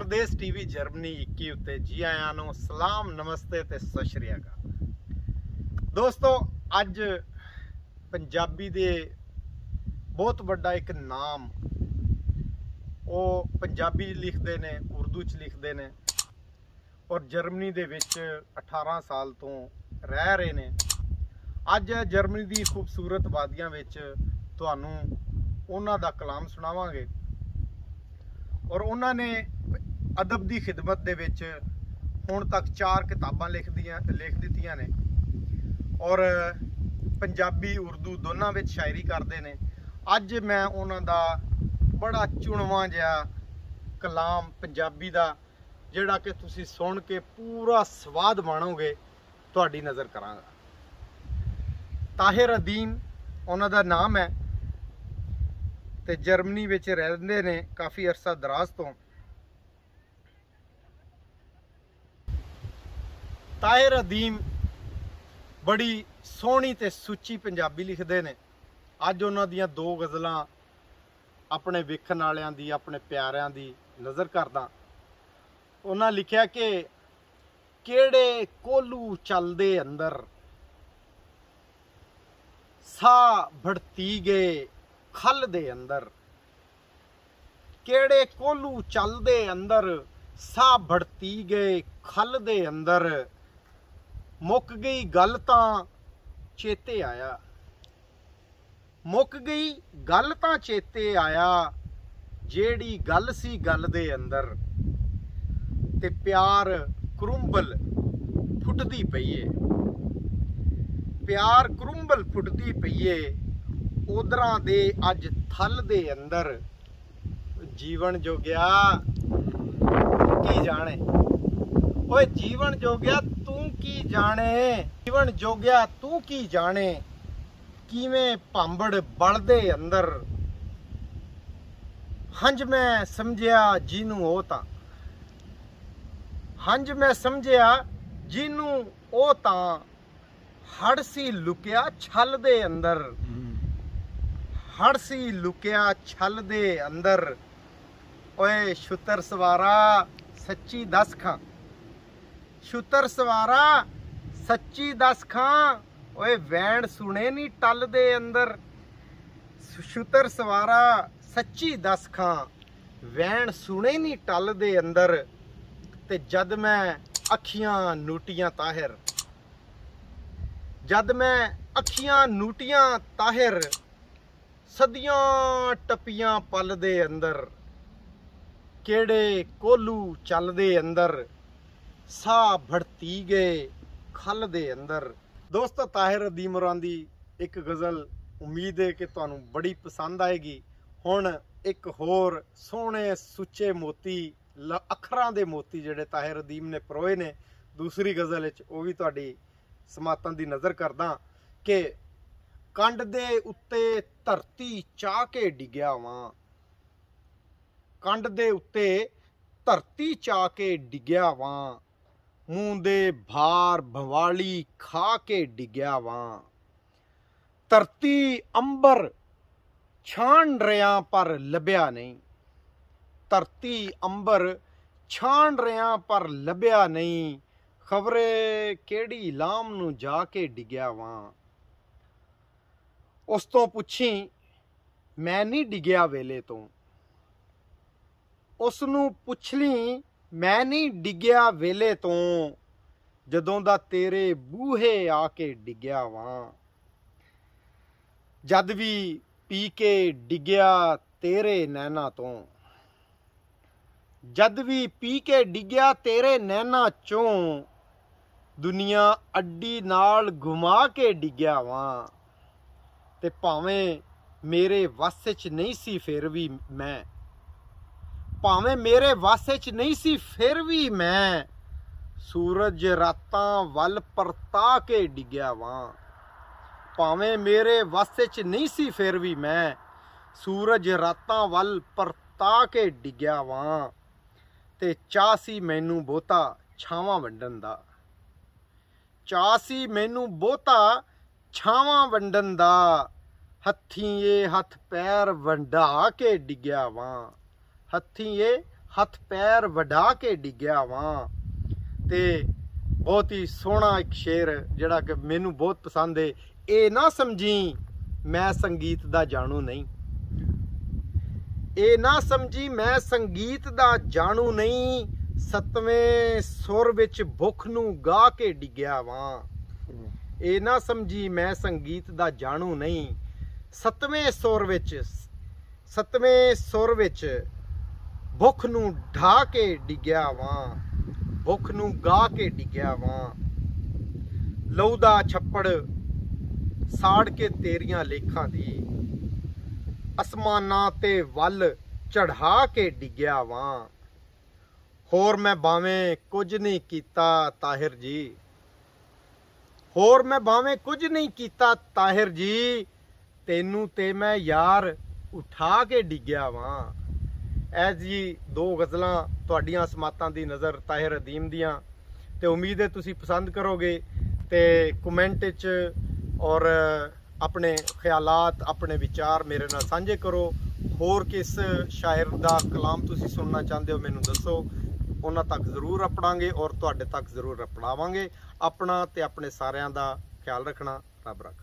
परदेस TV Germany 21 उत्ते जी आया no सलाम नमस्ते ते सत श्री अकाल। दोस्तों अज पंजाबी दे बहुत बड़ा एक नाम वो पंजाबी लिखते ने उर्दू च लिखते ने और जर्मनी दे विच 18 साल तो रह रहे ने। अज जर्मनी दी खूबसूरत वादियां विच तुहानू उन्हां दा कलाम सुनावांगे और उन्होंने अदब की खिदमत दे विच हुण तक 4 किताबां लिख दित्तियां ने और पंजाबी उर्दू दोनों में शायरी करते हैं। अज मैं उन्हां दा बड़ा चुणवा जिहा कलाम पंजाबी दा जिहड़ा कि तुसीं सुन के पूरा स्वाद माणोगे तुहाडी नज़र करांगा। ताहिर अदीम उन्हां दा नाम है ते जर्मनी विच रहंदे ने काफ़ी अरसा दराज तो। ताहिर अदीम बड़ी सोहनी ते सुची पंजाबी लिखते हैं। अज उन्हां दियां 2 गज़लां अपने वेखण वालियां दी अपने प्यारियां दी नज़र करदा। उन्हां लिखिया कि केड़े कोलू चलदे अंदर साह भड़ती गए खल दे अंदर। केड़े कोलू चलदे अंदर साह भड़ती गए खल दे अंदर। मुक गई गल तां चेते आया, मुक गई गल तां चेते आया जेड़ी गल सी गल दे अंदर। ते प्यार करुंबल फुटदी पईए, प्यार करुंबल फुटदी पईए उधरां दे अज थल दे अंदर। जीवन जोगिया की जाने, ओए जीवन जोगिया तू की जाने, जीवन जोगिया तू की जाने किवें भांबड़ बलदे अंदर। हंज मैं समझिया जिनू ओ तां, हंज मैं समझिया जिनू ओ तां हड़ सी लुकिया छल दे अंदर। हड़ सी लुकिया छल दे अंदर। ओए छुतर सवारा सच्ची दस खां, छुतर सवारा सच्ची दस खां ओए वैन सुने नी टल दे अंदर। छुतर सवारा सच्ची दस खां वैन सुने नी टल दे अंदर। ते जद मैं अखियां नूटियां ताहिर, जद मैं अखियां नूटियां ताहिर सदियां टपियां पल दे अंदर। केड़े कोलू चलदे अंदर साह भड़ती गए खल दे अंदर। दोस्तों ताहिर अदीम होरां दी एक गज़ल उम्मीद है कि तुहानू बड़ी पसंद आएगी। हुण एक होर सोहने सुच्चे मोती अखरां दे मोती जिहड़े ताहिर अदीम ने परोए ने दूसरी गज़ल विच वो भी तुहाडी समातां दी नज़र करदा कि कंड दे उत्ते धरती चाह के डिग्या वां। कंड दे उत्ते धरती चाह के डिग्या वां मूंह दे भार भवाली खा के डिग्या वां। धरती अंबर छान रिया पर लभ्या नहीं, धरती अंबर छान रिया पर लभ्या नहीं खबरे केड़ी लाम नू जाके डिग्या वां। उस तो पुछी मैं नहीं डिग्या वेले तो, उसनू पुछली मैं नहीं डिग्या वेले तो जदों दा तेरे बूहे आके डिग्या वां। जद भी पी के डिग्या तेरे नैना तो, जद भी पी के डिग्या तेरे नैना चों दुनिया अड्डी नाल घुमा के डिग्या वां। ते भावें मेरे वस च नहीं सी फिर भी मैं, भावें मेरे वस च नहीं सी फिर भी मैं सूरज रातां वल परता के डिग्या वां। भावें मेरे वस च नहीं सी फिर भी मैं सूरज रातां वल परता के डिग्या वां। ते चाह सी मैनू बहुता छावां वंडन दा, चाह सी मैनू बहुता छावां वंडन दा हत्थीं ये हथ पैर वंडा के डिग्या वां। हत्थीं ये ਹੱਥ ਪੈਰ ਵਢਾ ਕੇ ਡਿੱਗਿਆ ਵਾਂ। ਤੇ ਬਹੁਤ ਹੀ ਸੋਹਣਾ ਇੱਕ ਸ਼ੇਰ ਜਿਹੜਾ ਕਿ ਮੈਨੂੰ ਬਹੁਤ ਪਸੰਦ ਹੈ। ਇਹ ਨਾ ਸਮਝੀ ਮੈਂ ਸੰਗੀਤ ਦਾ ਜਾਣੂ ਨਹੀਂ, ਇਹ ਨਾ ਸਮਝੀ ਮੈਂ ਸੰਗੀਤ ਦਾ ਜਾਣੂ ਨਹੀਂ, ਸਤਵੇਂ ਸੁਰ ਵਿੱਚ ਭੁੱਖ ਨੂੰ ਗਾ ਕੇ ਡਿੱਗਿਆ ਵਾਂ। ਇਹ ਨਾ ਸਮਝੀ ਮੈਂ ਸੰਗੀਤ ਦਾ ਜਾਣੂ ਨਹੀਂ, ਸਤਵੇਂ ਸੁਰ ਵਿੱਚ ਭੁੱਖ ਨੂੰ ਢਾ ਕੇ ਡਿੱਗਿਆ ਵਾਂ, ਭੁੱਖ ਨੂੰ ਗਾ ਕੇ ਡਿੱਗਿਆ ਵਾਂ। ਲਹੂ ਦਾ ਛੱਪੜ ਸਾੜ ਕੇ ਤੇਰੀਆਂ ਲੇਖਾਂ ਦੀ, ਅਸਮਾਨਾਂ ਤੇ ਵੱਲ ਚੜ੍ਹਾ ਕੇ ਡਿੱਗਿਆ ਵਾਂ। ਹੋਰ ਮੈਂ ਭਾਵੇਂ ਕੁਝ ਨਹੀਂ ਕੀਤਾ ਤਾਹਿਰ ਜੀ, ਹੋਰ ਮੈਂ ਭਾਵੇਂ ਕੁਝ ਨਹੀਂ ਕੀਤਾ ਤਾਹਿਰ ਜੀ, ਤੈਨੂੰ ਤੇ ਮੈਂ ਯਾਰ ਉਠਾ ਕੇ ਡਿੱਗਿਆ ਵਾਂ। ਐ ਜੀ ਦੋ ਗਜ਼ਲਾਂ ਤੁਹਾਡੀਆਂ ਸਮਾਤਾਂ ਦੀ ਨਜ਼ਰ ਤਾਹਿਰ ਅਦੀਮ ਦੀਆਂ, ਤੇ ਉਮੀਦ ਹੈ ਤੁਸੀਂ ਪਸੰਦ ਕਰੋਗੇ। ਤੇ ਕਮੈਂਟ 'ਚ ਔਰ ਆਪਣੇ ਖਿਆਲਾਤ ਆਪਣੇ ਵਿਚਾਰ ਮੇਰੇ ਨਾਲ ਸਾਂਝੇ ਕਰੋ। ਹੋਰ ਕਿਸ ਸ਼ਾਇਰ ਦਾ ਕਲਾਮ ਤੁਸੀਂ ਸੁਣਨਾ ਚਾਹੁੰਦੇ ਹੋ ਮੈਨੂੰ ਦੱਸੋ, ਉਹਨਾਂ ਤੱਕ ਜ਼ਰੂਰ ਅਪਣਾਂਗੇ ਔਰ ਤੁਹਾਡੇ ਤੱਕ ਜ਼ਰੂਰ ਅਪਣਾਵਾਂਗੇ। ਆਪਣਾ ਤੇ ਆਪਣੇ ਸਾਰਿਆਂ ਦਾ ਖਿਆਲ ਰੱਖਣਾ। ਰੱਬ ਰੱਖਾ।